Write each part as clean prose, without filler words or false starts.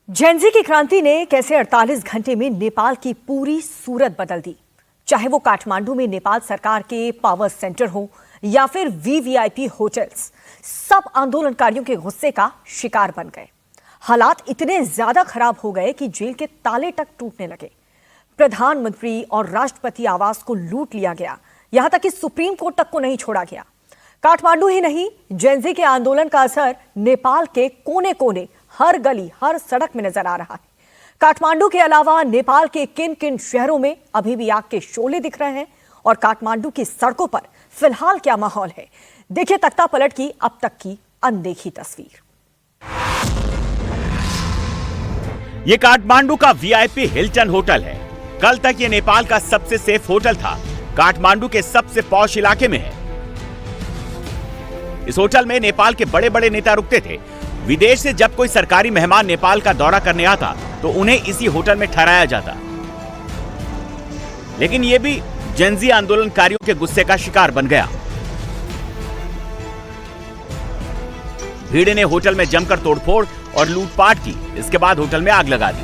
Gen Z की क्रांति ने कैसे 48 घंटे में नेपाल की पूरी सूरत बदल दी। चाहे वो काठमांडू में नेपाल सरकार के पावर सेंटर हो या फिर वीवीआईपी होटल्स, सब आंदोलनकारियों के गुस्से का शिकार बन गए। हालात इतने ज्यादा खराब हो गए कि जेल के ताले तक टूटने लगे। प्रधानमंत्री और राष्ट्रपति आवास को लूट लिया गया, यहां तक कि सुप्रीम कोर्ट तक को नहीं छोड़ा गया। काठमांडू ही नहीं, जेनजी के आंदोलन का असर नेपाल के कोने कोने, हर गली, हर सड़क में नजर आ रहा है। काठमांडू के अलावा नेपाल के किन किन शहरों में अभी भी आग के शोले दिख रहे हैं और काठमांडू की सड़कों पर फिलहाल क्या माहौल है, देखिए तख्ता पलट की अब तक की अनदेखी तस्वीर। ये काठमांडू का वीआईपी हिल्टन होटल है। कल तक ये नेपाल का सबसे सेफ होटल था। काठमांडू के सबसे पॉश इलाके में है। इस होटल में नेपाल के बड़े बड़े नेता रुकते थे। विदेश से जब कोई सरकारी मेहमान नेपाल का दौरा करने आता तो उन्हें इसी होटल में ठहराया जाता। लेकिन यह भी जेनजी आंदोलनकारियों के गुस्से का शिकार बन गया। भीड़ ने होटल में जमकर तोड़फोड़ और लूटपाट की। इसके बाद होटल में आग लगा दी।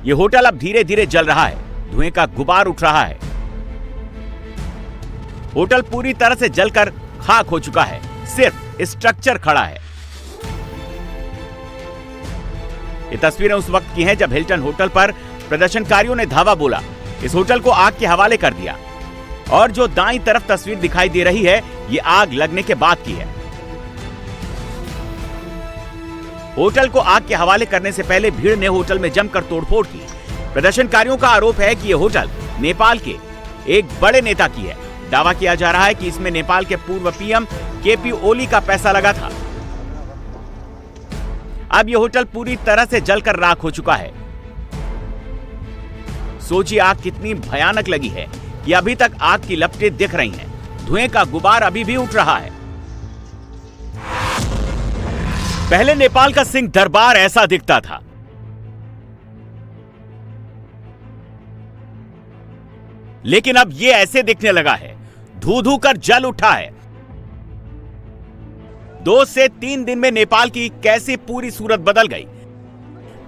यह होटल अब धीरे धीरे जल रहा है। धुएं का गुबार उठ रहा है। होटल पूरी तरह से जलकर खाक हो चुका है। सिर्फ स्ट्रक्चर खड़ा है। ये तस्वीरें उस वक्त की हैं जब हिल्टन होटल पर प्रदर्शनकारियों ने धावा बोला। इस होटल को आग के हवाले कर दिया। और जो दाईं तरफ तस्वीर दिखाई दे रही है, ये आग लगने के बाद की है। होटल को आग के हवाले करने से पहले भीड़ ने होटल में जमकर तोड़फोड़ की। प्रदर्शनकारियों का आरोप है कि यह होटल नेपाल के एक बड़े नेता की है। दावा किया जा रहा है कि इसमें नेपाल के पूर्व पीएम केपी ओली का पैसा लगा था। अब यह होटल पूरी तरह से जलकर राख हो चुका है। सोचिए आग कितनी भयानक लगी है कि अभी तक आग की लपटें दिख रही हैं। धुएं का गुबार अभी भी उठ रहा है। पहले नेपाल का सिंह दरबार ऐसा दिखता था। लेकिन अब यह ऐसे दिखने लगा है। धू धू कर जल उठा है। 2 से 3 दिन में नेपाल की कैसी पूरी सूरत बदल गई।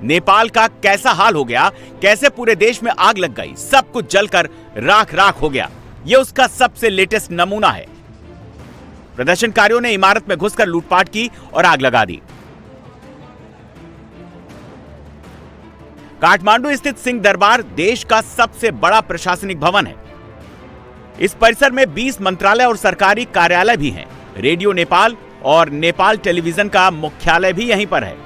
नेपाल का कैसा हाल हो गया, कैसे पूरे देश में आग लग गई। सब कुछ जलकर राख राख हो गया। यह उसका सबसे लेटेस्ट नमूना है। प्रदर्शनकारियों ने इमारत में घुसकर लूटपाट की और आग लगा दी। काठमांडू स्थित सिंह दरबार देश का सबसे बड़ा प्रशासनिक भवन है। इस परिसर में 20 मंत्रालय और सरकारी कार्यालय भी हैं। रेडियो नेपाल और नेपाल टेलीविजन का मुख्यालय भी यहीं पर है।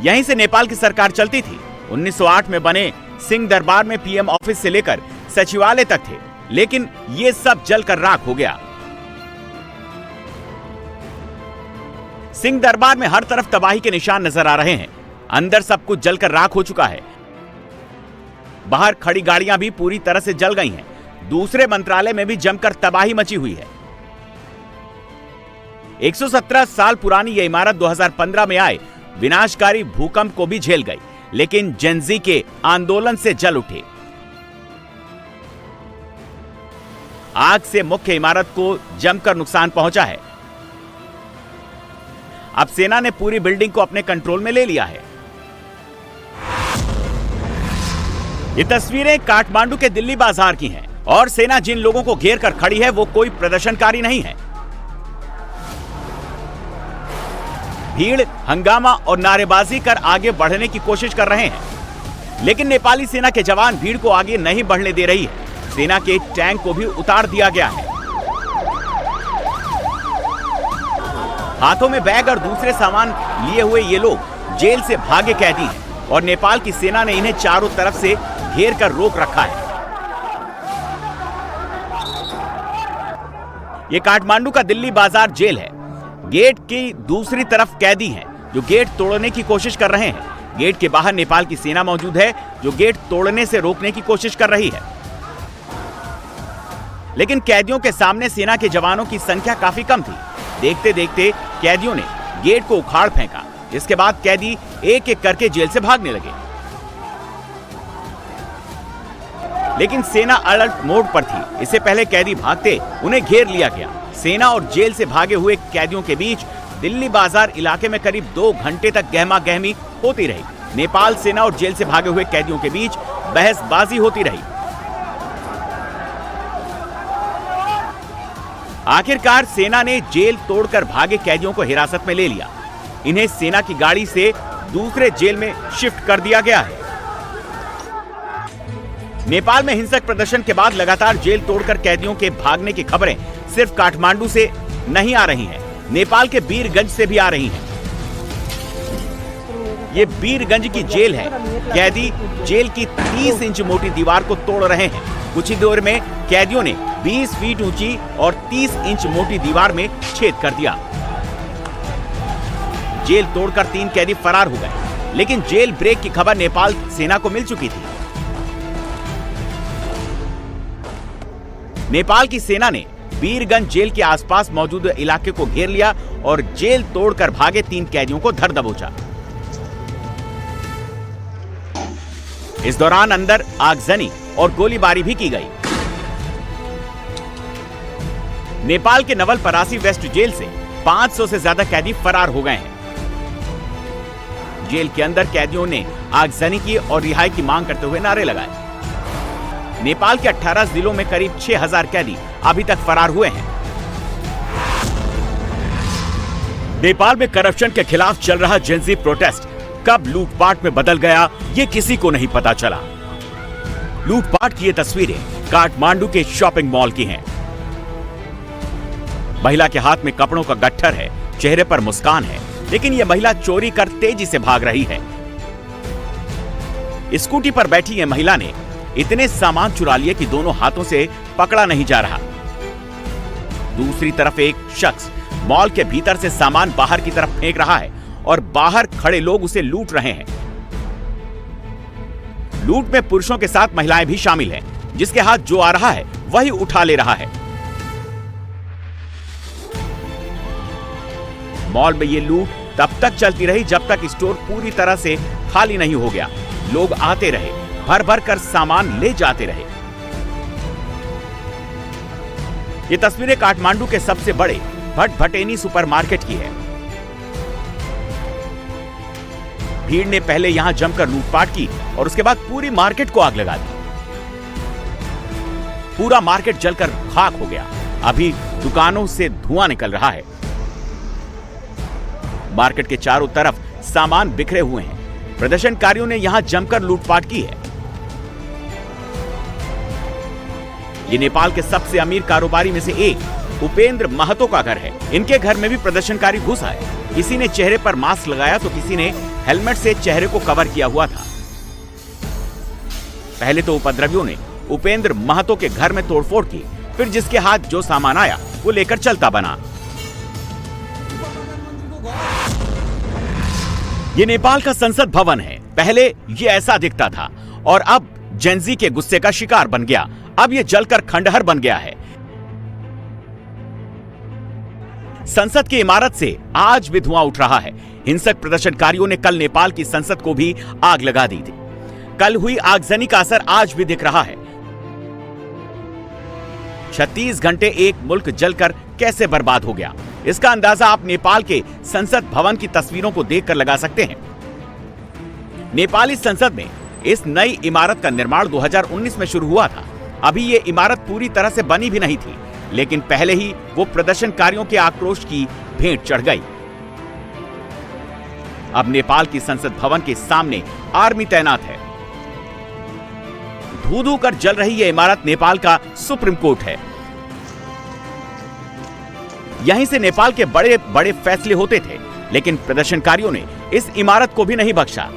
यहीं से नेपाल की सरकार चलती थी। 1908 में बने सिंह दरबार में पीएम ऑफिस से लेकर सचिवालय तक थे। लेकिन ये सब जलकर राख हो गया। सिंह दरबार में हर तरफ तबाही के निशान नजर आ रहे हैं। अंदर सब कुछ जलकर राख हो चुका है। बाहर खड़ी गाड़ियां भी पूरी तरह से जल गई हैं। दूसरे मंत्रालय में भी जमकर तबाही मची हुई है। 117 साल पुरानी यह इमारत 2015 में आए विनाशकारी भूकंप को भी झेल गई। लेकिन जेनजी के आंदोलन से जल उठे। आग से मुख्य इमारत को जमकर नुकसान पहुंचा है। अब सेना ने पूरी बिल्डिंग को अपने कंट्रोल में ले लिया है। ये तस्वीरें काठमांडू के दिल्ली बाजार की हैं और सेना जिन लोगों को घेर कर खड़ी है वो कोई प्रदर्शनकारी नहीं है। भीड़ हंगामा और नारेबाजी कर आगे बढ़ने की कोशिश कर रहे हैं। लेकिन नेपाली सेना के जवान भीड़ को आगे नहीं बढ़ने दे रही है। सेना के टैंक को भी उतार दिया गया है। हाथों में बैग और दूसरे सामान लिए हुए ये लोग जेल से भागे कैदी हैं और नेपाल की सेना ने इन्हें चारों तरफ से घेर कर रोक रखा है। ये काठमांडू का दिल्ली बाजार जेल है। गेट की दूसरी तरफ कैदी हैं जो गेट तोड़ने की कोशिश कर रहे हैं। गेट के बाहर नेपाल की सेना मौजूद है जो गेट तोड़ने से रोकने की कोशिश कर रही है। लेकिन कैदियों के सामने सेना के जवानों की संख्या काफी कम थी। देखते देखते कैदियों ने गेट को उखाड़ फेंका। इसके बाद कैदी एक एक करके जेल से भागने लगे। लेकिन सेना अलर्ट मोड पर थी। इससे पहले कैदी भागते उन्हें घेर लिया गया। सेना और जेल से भागे हुए कैदियों के बीच दिल्ली बाजार इलाके में करीब 2 घंटे तक गहमा गहमी होती रही। नेपाल सेना और जेल से भागे हुए कैदियों के बीच बहसबाजी होती रही। आखिरकार सेना ने जेल तोड़कर भागे कैदियों को हिरासत में ले लिया। इन्हें सेना की गाड़ी से दूसरे जेल में शिफ्ट कर दिया गया है। नेपाल में हिंसक प्रदर्शन के बाद लगातार जेल तोड़कर कैदियों के भागने की खबरें सिर्फ काठमांडू से नहीं आ रही हैं, नेपाल के वीरगंज से भी आ रही हैं। ये वीरगंज की जेल है। कैदी जेल की 30 इंच मोटी दीवार को तोड़ रहे हैं। कुछ ही देर में कैदियों ने 20 फीट ऊंची और 30 इंच मोटी दीवार में छेद कर दिया। जेल तोड़कर 3 कैदी फरार हो गए, लेकिन जेल ब्रेक की खबर नेपाल सेना को मिल चुकी थी। नेपाल की सेना ने वीरगंज जेल के आसपास मौजूद इलाके को घेर लिया और जेल तोड़कर भागे 3 कैदियों को धर दबोचा। इस दौरान अंदर आगजनी और गोलीबारी भी की गई। नेपाल के नवलपरासी वेस्ट जेल से 500 से ज्यादा कैदी फरार हो गए हैं। जेल के अंदर कैदियों ने आगजनी की और रिहाई की मांग करते हुए नारे लगाए। नेपाल के 18 जिलों में करीब 6000 कैदी अभी तक फरार हुए हैं। नेपाल में करप्शन के खिलाफ चल रहा जेनजी प्रोटेस्ट कब लूटपाट में बदल गया, ये किसी को नहीं पता चला। लूटपाट की ये तस्वीरें काठमांडू के शॉपिंग मॉल की हैं। महिला के हाथ में कपड़ों का गट्ठर है, चेहरे पर मुस्कान है, लेकिन यह महिला चोरी कर तेजी से भाग रही है। स्कूटी पर बैठी यह महिला ने इतने सामान चुरा लिए कि दोनों हाथों से पकड़ा नहीं जा रहा। दूसरी तरफ एक शख्स मॉल के भीतर से सामान बाहर की तरफ फेंक रहा है और बाहर खड़े लोग उसे लूट रहे हैं। लूट में पुरुषों के साथ महिलाएं भी शामिल हैं, जिसके हाथ जो आ रहा है वही उठा ले रहा है। मॉल में ये लूट तब तक चलती रही जब तक स्टोर पूरी तरह से खाली नहीं हो गया। लोग आते रहे, भर भर कर सामान ले जाते रहे। ये तस्वीरें काठमांडू के सबसे बड़े भटभटेनी सुपरमार्केट की है। भीड़ ने पहले यहां जमकर लूटपाट की और उसके बाद पूरी मार्केट को आग लगा दी। पूरा मार्केट जलकर खाक हो गया। अभी दुकानों से धुआं निकल रहा है। मार्केट के चारों तरफ सामान बिखरे हुए हैं। प्रदर्शनकारियों ने यहां जमकर लूटपाट की है। ये नेपाल के सबसे अमीर कारोबारी में से एक उपेंद्र महतो का घर है। इनके घर में भी प्रदर्शनकारी घुस आए। किसी ने चेहरे पर मास्क लगाया तो किसी ने हेलमेट से चेहरे को कवर किया हुआ था। पहले तो उपद्रवियों ने उपेंद्र महतो के घर में तोड़फोड़ की, फिर जिसके हाथ जो सामान आया वो लेकर चलता बना। ये नेपाल का संसद भवन है। पहले ये ऐसा दिखता था और अब जेनजी के गुस्से का शिकार बन गया। अब ये जलकर खंडहर बन गया है। संसद की इमारत से आज भी धुआं उठ रहा है। हिंसक प्रदर्शनकारियों ने कल नेपाल की संसद को भी आग लगा दी थी। कल हुई आगजनी का असर आज भी दिख रहा है। 36 घंटे एक मुल्क जलकर कैसे बर्बाद हो गया, इसका अंदाजा आप नेपाल के संसद भवन की तस्वीरों को देखकर लगा सकते हैं। नेपाली संसद में इस नई इमारत का निर्माण 2019 में शुरू हुआ था। अभी ये इमारत पूरी तरह से बनी भी नहीं थी, लेकिन पहले ही वो प्रदर्शनकारियों के आक्रोश की भेंट चढ़ गई। अब नेपाल की संसद भवन के सामने आर्मी तैनात है। धू-धू कर जल रही यह इमारत नेपाल का सुप्रीम कोर्ट है। यहीं से नेपाल के बड़े बड़े फैसले होते थे, लेकिन प्रदर्शनकारियों ने इस इमारत को भी नहीं बख्शा।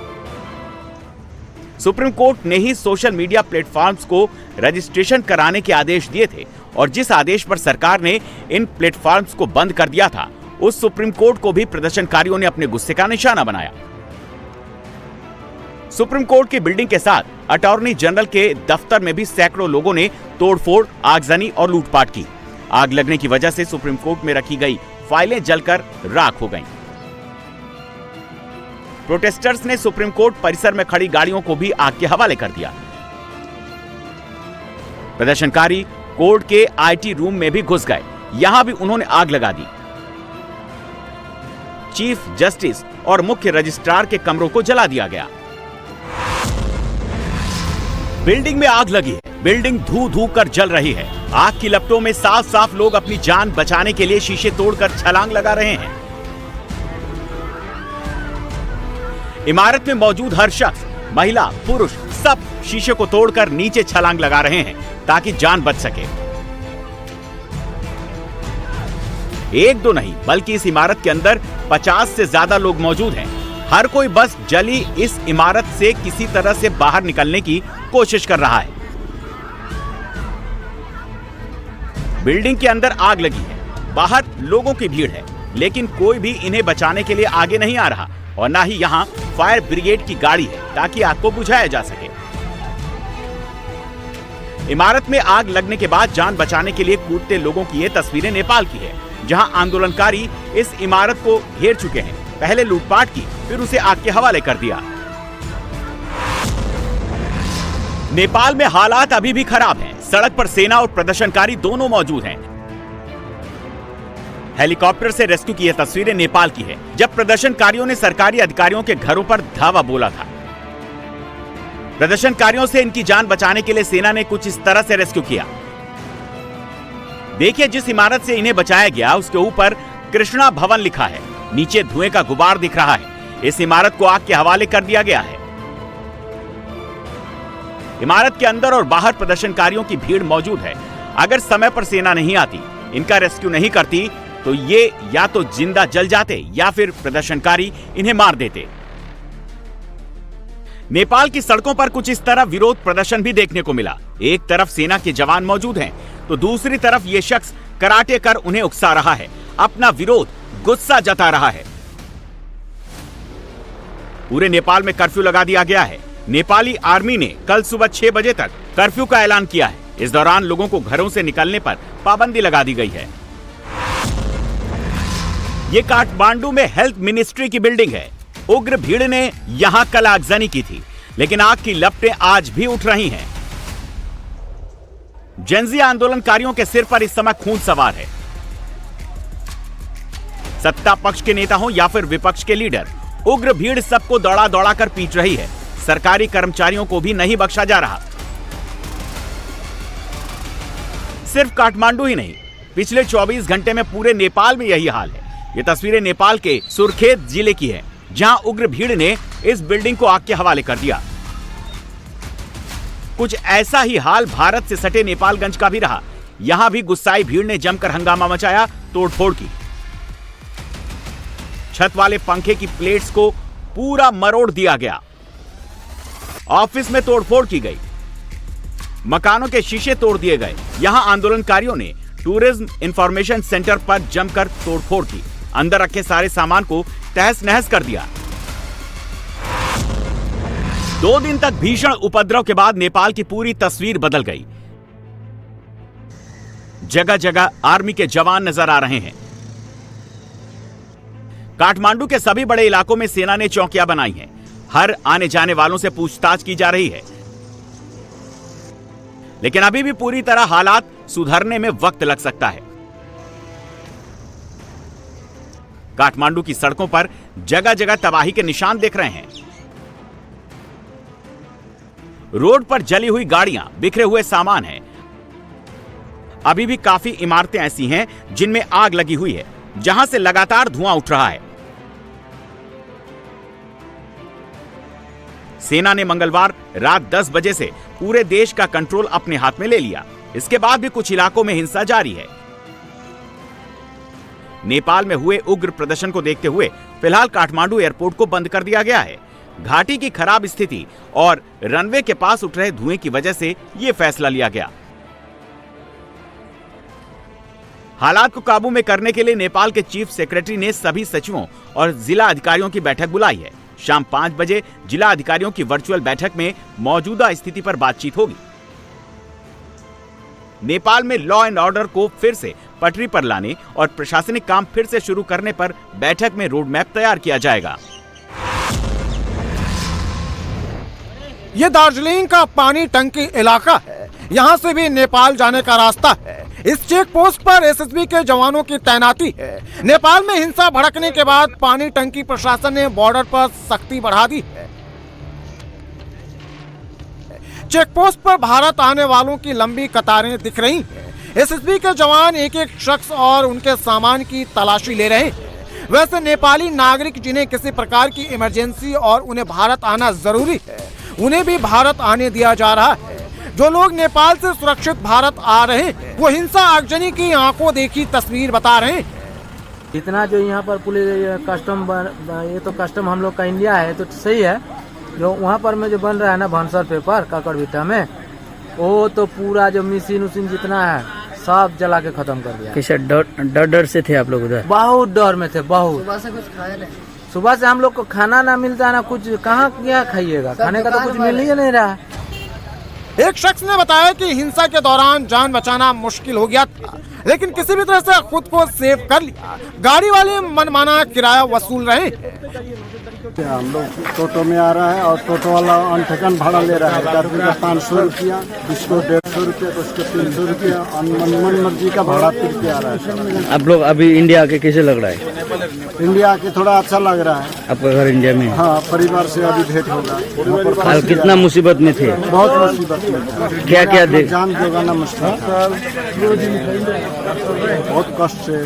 सुप्रीम कोर्ट ने ही सोशल मीडिया प्लेटफॉर्म्स को रजिस्ट्रेशन कराने के आदेश दिए थे और जिस आदेश पर सरकार ने इन प्लेटफॉर्म्स को बंद कर दिया था, उस सुप्रीम कोर्ट को भी प्रदर्शनकारियों ने अपने गुस्से का निशाना बनाया। सुप्रीम कोर्ट की बिल्डिंग के साथ अटॉर्नी जनरल के दफ्तर में भी सैकड़ों लोगों ने तोड़फोड़, आगजनी और लूटपाट की। आग लगने की वजह से सुप्रीम कोर्ट में रखी गई फाइलें जलकर राख हो गईं। प्रोटेस्टर्स ने सुप्रीम कोर्ट परिसर में खड़ी गाड़ियों को भी आग के हवाले कर दिया। प्रदर्शनकारी कोर्ट के आईटी रूम में भी घुस गए। यहां भी उन्होंने आग लगा दी। चीफ जस्टिस और मुख्य रजिस्ट्रार के कमरों को जला दिया गया। बिल्डिंग में आग लगी है, बिल्डिंग धू धू कर जल रही है। आग की लपटों में साफ साफ लोग अपनी जान बचाने के लिए शीशे तोड़कर छलांग लगा रहे हैं। इमारत में मौजूद हर शख्स, महिला, पुरुष सब शीशे को तोड़कर नीचे छलांग लगा रहे हैं ताकि जान बच सके। एक दो नहीं बल्कि इस इमारत के अंदर 50 से ज्यादा लोग मौजूद हैं। हर कोई बस जली इस इमारत से किसी तरह से बाहर निकलने की कोशिश कर रहा है। बिल्डिंग के अंदर आग लगी है, बाहर लोगों की भीड़ है, लेकिन कोई भी इन्हें बचाने के लिए आगे नहीं आ रहा और ना ही यहाँ फायर ब्रिगेड की गाड़ी है ताकि आग को बुझाया जा सके। इमारत में आग लगने के बाद जान बचाने के लिए कूदते लोगों की ये तस्वीरें नेपाल की है, जहां आंदोलनकारी इस इमारत को घेर चुके हैं। पहले लूटपाट की, फिर उसे आग के हवाले कर दिया। नेपाल में हालात अभी भी खराब हैं। सड़क पर सेना और प्रदर्शनकारी दोनों मौजूद हैं। हेलीकॉप्टर से रेस्क्यू की यह तस्वीरें नेपाल की है, जब प्रदर्शनकारियों ने सरकारी अधिकारियों के घरों पर धावा बोला था। प्रदर्शनकारियों से इनकी जान बचाने के लिए सेना ने कुछ इस तरह से रेस्क्यू किया। देखिए, जिस इमारत से इन्हें बचाया गया उसके ऊपर कृष्णा भवन लिखा है, नीचे धुएं का गुबार दिख रहा है। इस इमारत को आग के हवाले कर दिया गया है। इमारत के अंदर और बाहर प्रदर्शनकारियों की भीड़ मौजूद है। अगर समय पर सेना नहीं आती, इनका रेस्क्यू नहीं करती, तो ये या तो जिंदा जल जाते या फिर प्रदर्शनकारी इन्हें मार देते। नेपाल की सड़कों पर कुछ इस तरह विरोध प्रदर्शन भी देखने को मिला। एक तरफ सेना के जवान मौजूद हैं, तो दूसरी तरफ ये शख्स कराटे कर उन्हें उकसा रहा है, अपना विरोध, गुस्सा जता रहा है। पूरे नेपाल में कर्फ्यू लगा दिया गया है। नेपाली आर्मी ने कल सुबह 6 बजे तक कर्फ्यू का ऐलान किया है। इस दौरान लोगों को घरों से निकलने पर पाबंदी लगा दी गई है। ये काठमांडू में हेल्थ मिनिस्ट्री की बिल्डिंग है। उग्र भीड़ ने यहां कल आगजनी की थी, लेकिन आग की लपटें आज भी उठ रही हैं। जेनजी आंदोलनकारियों के सिर पर इस समय खून सवार है। सत्ता पक्ष के नेता हो या फिर विपक्ष के लीडर, उग्र भीड़ सबको दौड़ा दौड़ा कर पीट रही है। सरकारी कर्मचारियों को भी नहीं बख्शा जा रहा। सिर्फ काठमांडू ही नहीं, पिछले 24 घंटे में पूरे नेपाल में यही हाल है। ये तस्वीरें नेपाल के सुर्खेत जिले की है, जहां उग्र भीड़ ने इस बिल्डिंग को आग के हवाले कर दिया। कुछ ऐसा ही हाल भारत से सटे नेपालगंज का भी रहा। यहां भी गुस्साई भीड़ ने जमकर हंगामा मचाया, तोड़फोड़ की। छत वाले पंखे की प्लेट्स को पूरा मरोड़ दिया गया। ऑफिस में तोड़फोड़ की गई, मकानों के शीशे तोड़ दिए गए। यहां आंदोलनकारियों ने टूरिज्म इंफॉर्मेशन सेंटर पर जमकर तोड़फोड़ की, अंदर रखे सारे सामान को तहस नहस कर दिया। 2 दिन तक भीषण उपद्रव के बाद नेपाल की पूरी तस्वीर बदल गई। जगह जगह आर्मी के जवान नजर आ रहे हैं। काठमांडू के सभी बड़े इलाकों में सेना ने चौकियां बनाई हैं। हर आने जाने वालों से पूछताछ की जा रही है, लेकिन अभी भी पूरी तरह हालात सुधरने में वक्त लग सकता है। काठमांडू की सड़कों पर जगह जगह तबाही के निशान दिख रहे हैं। रोड पर जली हुई गाड़ियां, बिखरे हुए सामान हैं। अभी भी काफी इमारतें ऐसी हैं जिनमें आग लगी हुई है, जहां से लगातार धुआं उठ रहा है। सेना ने मंगलवार रात 10 बजे से पूरे देश का कंट्रोल अपने हाथ में ले लिया। इसके बाद भी कुछ इलाकों में हिंसा जारी है। नेपाल में हुए उग्र प्रदर्शन को देखते हुए फिलहाल काठमांडू एयरपोर्ट को बंद कर दिया गया है। घाटी की खराब स्थिति और रनवे के पास उठ रहे धुएं की वजह से यह फैसला लिया गया। हालात को काबू में करने के लिए नेपाल के चीफ सेक्रेटरी ने सभी सचिवों और जिला अधिकारियों की बैठक बुलाई है। शाम 5 बजे जिला अधिकारियों की वर्चुअल बैठक में मौजूदा स्थिति पर बातचीत होगी। नेपाल में लॉ एंड ऑर्डर को फिर से पटरी पर लाने और प्रशासनिक काम फिर से शुरू करने पर बैठक में रोड मैप तैयार किया जाएगा। ये दार्जिलिंग का पानी टंकी इलाका है। यहाँ से भी नेपाल जाने का रास्ता है। इस चेक पोस्ट पर एसएसबी के जवानों की तैनाती है। नेपाल में हिंसा भड़कने के बाद पानी टंकी प्रशासन ने बॉर्डर पर सख्ती बढ़ा दी है। चेक पोस्ट पर भारत आने वालों की लंबी कतारें दिख रही हैं। एसएसबी के जवान एक एक शख्स और उनके सामान की तलाशी ले रहे हैं। वैसे नेपाली नागरिक जिन्हें किसी प्रकार की इमरजेंसी और उन्हें भारत आना जरूरी है, उन्हें भी भारत आने दिया जा रहा है। जो लोग नेपाल से सुरक्षित भारत आ रहे हैं वो हिंसा आगजनी की आंखों देखी तस्वीर बता रहे हैं। इतना जो यहाँ पर पुलिस कस्टम ये तो कस्टम हम लोग का इंडिया है तो सही है। जो वहाँ पर में जो बन रहा है ना भंसर पेपर काकड़बिट्टा में, वो तो पूरा जो मशीन उशीन जितना है सब जला के खत्म कर दिया। कैसे डर से थे आप लोग उधर? बहुत डर में थे, बहुत। सुबह से कुछ खाया नहीं। सुबह से हम लोग को खाना ना मिलता है ना कुछ, कहाँ क्या खाइएगा, खाने का तो कुछ मिल ही नहीं रहा। एक शख्स ने बताया कि हिंसा के दौरान जान बचाना मुश्किल हो गया था, लेकिन किसी भी तरह से खुद को सेव कर लिया। गाड़ी वाले मनमाना किराया वसूल रहे हैं। हम लोग टोटो में आ रहा है और टोटो वाला अनठेकन भाड़ा ले रहा है। आदमी का 500 रुपया, जिसको 150 रुपया, तो उसको 300 रुपया, मन मर्जी का भाड़ा फिर के आ रहा है। आप लोग अभी इंडिया आके कैसे लग रहा है? इंडिया के थोड़ा अच्छा लग रहा है। आपका घर इंडिया में? हाँ, परिवार से अभी भेंट होगा। आप कितना मुसीबत में थे? बहुत मुसीबत में था। क्या क्या देख? जान जोगाना मुश्किल था, बहुत कष्ट से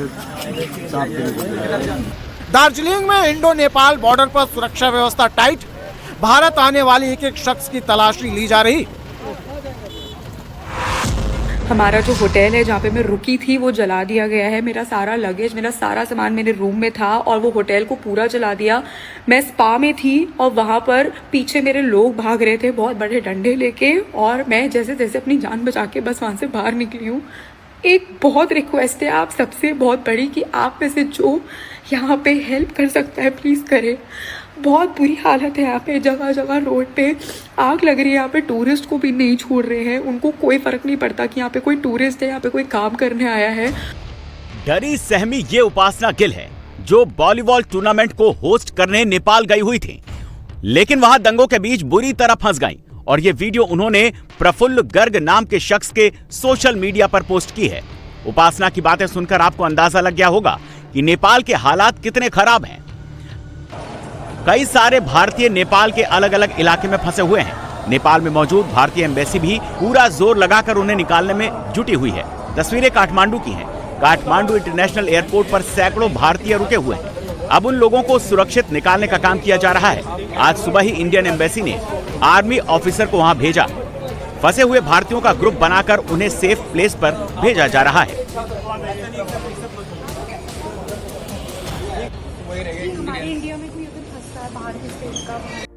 4 दिन। दार्जिलिंग में इंडो नेपाल बॉर्डर पर सुरक्षा व्यवस्था टाइट। भारत आने वाले एक एक शख्स की तलाशी ली जा रही। हमारा जो होटल है जहाँ पे मैं रुकी थी वो जला दिया गया है। मेरा सारा लगेज, मेरा सारा सामान मेरे रूम में था और वो होटल को पूरा जला दिया। मैं स्पा में थी और वहाँ पर पीछे मेरे लोग भाग रहे थे बहुत बड़े डंडे लेके, और मैं जैसे जैसे अपनी जान बचा के बस वहाँ से बाहर निकली हूँ। एक बहुत रिक्वेस्ट है आप सबसे बहुत बड़ी कि आप में से जो यहाँ पे हेल्प कर सकता है प्लीज़ करें। बहुत बुरी हालत है यहाँ पे, जगह जगह रोड पे आग लग रही है। यहाँ पे टूरिस्ट को भी नहीं छोड़ रहे हैं, उनको कोई फर्क नहीं पड़ता कि यहाँ पे कोई टूरिस्ट है, यहाँ पे कोई काम करने आया है। डरी सहमी ये उपासना गिल है जो वॉलीबॉल टूर्नामेंट को होस्ट करने नेपाल गई हुई थी, लेकिन वहां दंगों के बीच बुरी तरह फंस गई और ये वीडियो उन्होंने प्रफुल्ल गर्ग नाम के शख्स के सोशल मीडिया पर पोस्ट की है। उपासना की बातें सुनकर आपको अंदाजा लग गया होगा कि नेपाल के हालात कितने खराब हैं। कई सारे भारतीय नेपाल के अलग अलग इलाके में फंसे हुए हैं। नेपाल में मौजूद भारतीय एम्बेसी भी पूरा जोर लगाकर उन्हें निकालने में जुटी हुई है। तस्वीरें काठमांडू की हैं। काठमांडू इंटरनेशनल एयरपोर्ट पर सैकड़ों भारतीय रुके हुए हैं। अब उन लोगों को सुरक्षित निकालने का काम किया जा रहा है। आज सुबह ही इंडियन एम्बेसी ने आर्मी ऑफिसर को वहां भेजा। फंसे हुए भारतीयों का ग्रुप बनाकर उन्हें सेफ प्लेस पर भेजा जा रहा है। हमारे इंडिया में कोई अगर फंसता है बाहर के स्टेट का